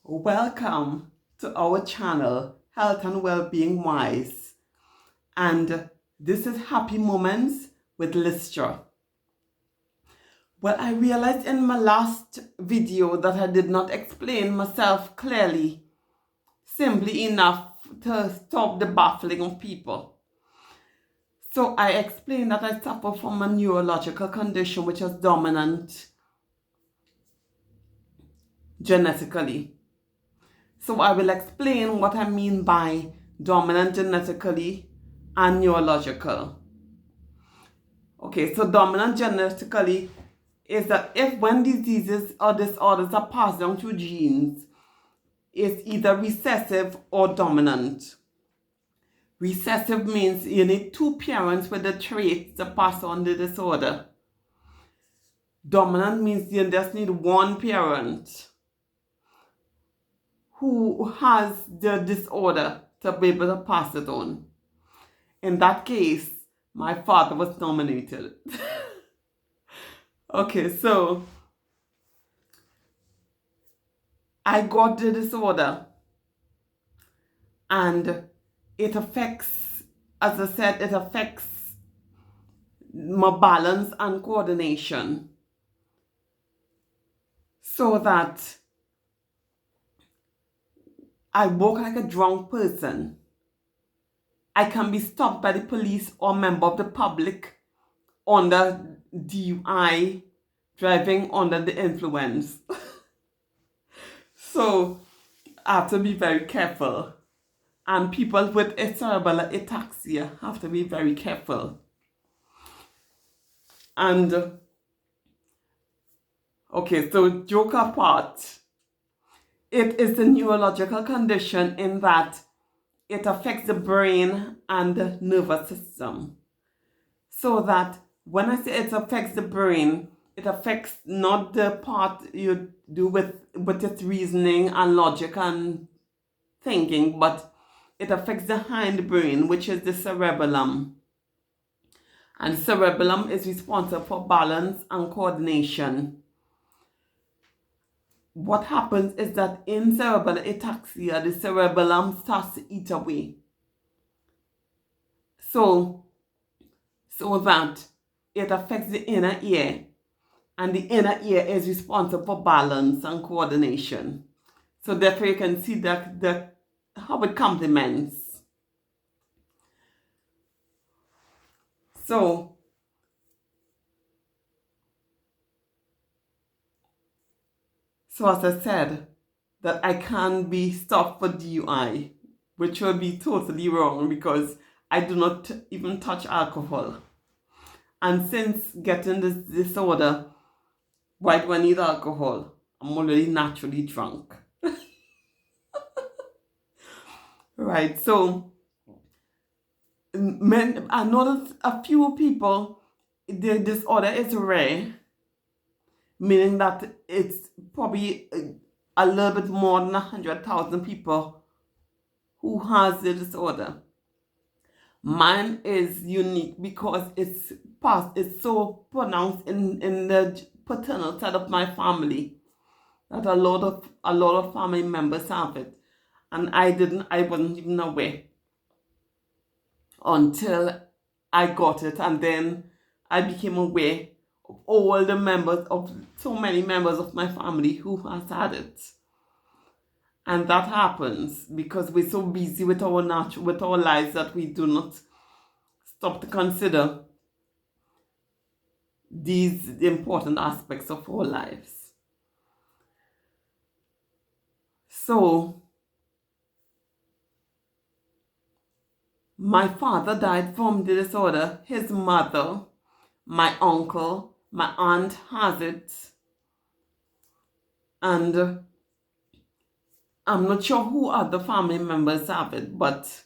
Welcome to our channel, Health and Wellbeing Wise. And this is Happy Moments with Listra. Well, I realized in my last video that I did not explain myself clearly, simply enough to stop the baffling of people. So I explained that I suffer from a neurological condition which is dominant genetically. So I will explain what I mean by dominant genetically and neurological. Okay, so dominant genetically is that if when diseases or disorders are passed down through genes, it's either recessive or dominant. Recessive means you need two parents with the traits to pass on the disorder. Dominant means you just need one parent who has the disorder to be able to pass it on. In that case, my father was nominated. Okay, so I got the disorder and it affects, as I said, it affects my balance and coordination. So that I walk like a drunk person. I can be stopped by the police or member of the public under DUI, driving under the influence. So I have to be very careful. And people with cerebral ataxia have to be very careful. And okay, so joke apart, it is a neurological condition in that it affects the brain and the nervous system. So that when I say it affects the brain, it affects not the part you do with its reasoning and logic and thinking, but it affects the hindbrain, which is the cerebellum. And cerebellum is responsible for balance and coordination. What happens is that in cerebral ataxia, the cerebellum starts to eat away. So that it affects the inner ear, and the inner ear is responsible for balance and coordination. So therefore you can see that how it complements. So as I said, that I can be stopped for DUI, which will be totally wrong because I do not even touch alcohol. And since getting this disorder, why do I need alcohol? I'm already naturally drunk. Right, so I noticed a few people, the disorder is rare, meaning that it's probably a little bit more than 100,000 people who has the disorder. Mine is unique because it's so pronounced in the paternal side of my family that a lot of family members have it, and I wasn't even aware until I got it, and then I became aware of all the members of so many members of my family who has had it. And that happens because we're so busy with our lives that we do not stop to consider these important aspects of our lives. So my father died from the disorder. His mother, my uncle, my aunt has it. And I'm not sure who other family members have it, but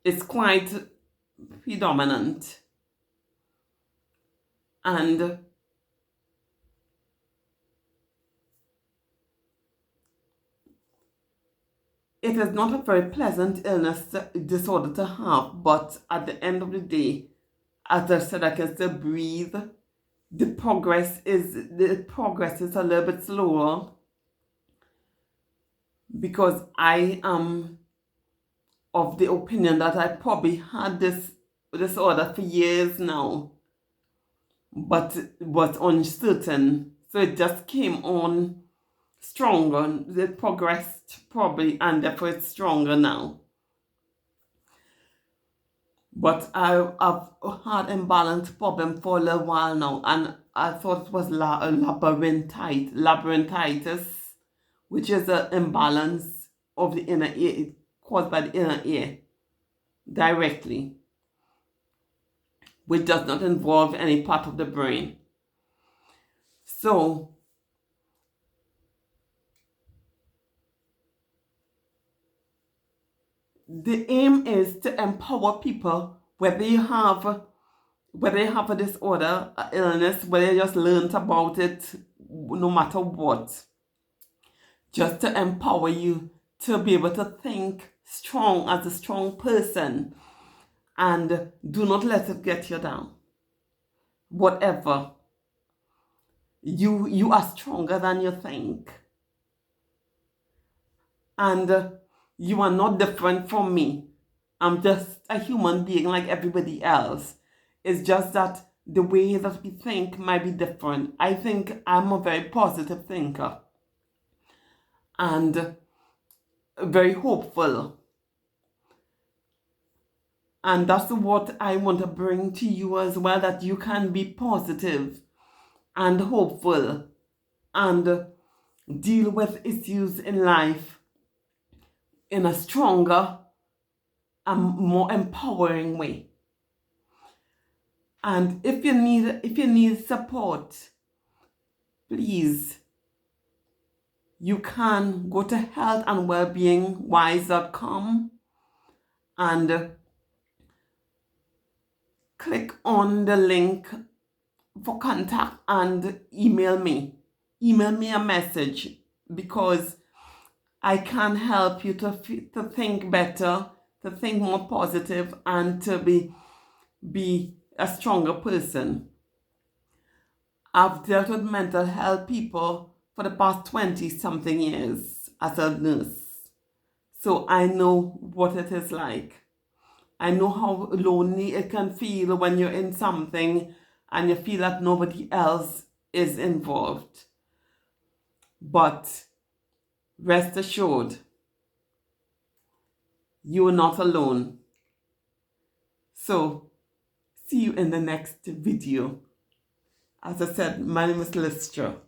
it's quite predominant. And it is not a very pleasant disorder to have, but at the end of the day, as I said, I can still breathe. The progress is a little bit slower, because I am of the opinion that I probably had this disorder for years now, but was uncertain. So it just came on stronger. It progressed probably, and therefore it's stronger now. But I've had imbalance problem for a little while now, and I thought it was labyrinthitis, which is an imbalance of the inner ear caused by the inner ear directly, which does not involve any part of the brain. So the aim is to empower people, whether you have a disorder, an illness, whether you just learned about it, no matter what, just to empower you to be able to think strong as a strong person, and do not let it get you down. Whatever, you are stronger than you think, and you are not different from me. I'm just a human being like everybody else. It's just that the way that we think might be different. I think I'm a very positive thinker and very hopeful. And that's what I want to bring to you as well, that you can be positive and hopeful and deal with issues in life in a stronger and more empowering way. And if you need support, please, you can go to healthandwellbeingwise.com and click on the link for contact and email me. Email me a message, because I can help you to think better, to think more positive, and to be a stronger person. I've dealt with mental health people for the past 20-something years as a nurse. So I know what it is like. I know how lonely it can feel when you're in something and you feel that nobody else is involved. But rest assured, you are not alone. So, see you in the next video. As I said, my name is Listra.